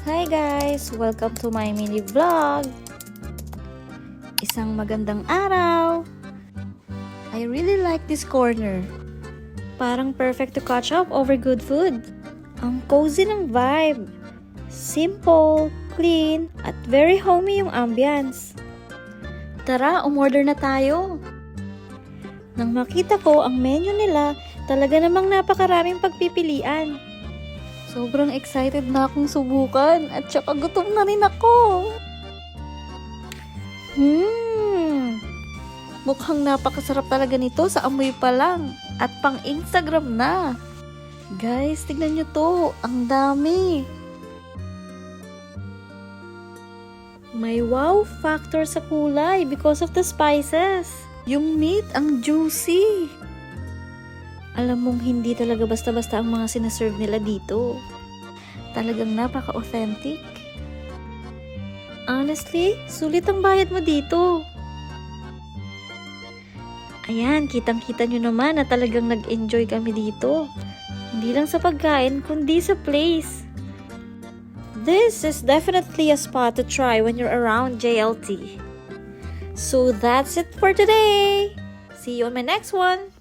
Hi guys! Welcome to my mini vlog! Isang magandang araw! I really like this corner. Parang perfect to catch up over good food. Ang cozy ng vibe. Simple, clean, at very homey yung ambience. Tara, umorder na tayo! Nang makita ko ang menu nila, talaga namang napakaraming pagpipilian. Sobrang excited na akong subukan at saka gutom na rin ako. Mukhang napakasarap talaga nito sa amoy pa lang at pang Instagram na. Guys, tignan nyo to. Ang dami. May wow factor sa kulay because of the spices. Yung meat ang juicy. Alam mong hindi talaga basta-basta ang mga sinaserve nila dito. Talagang napaka-authentic. Honestly, sulit ang bayad mo dito. Ayan, kitang-kita nyo naman na talagang nag-enjoy kami dito. Hindi lang sa pagkain, kundi sa place. This is definitely a spot to try when you're around JLT. So that's it for today. See you on my next one.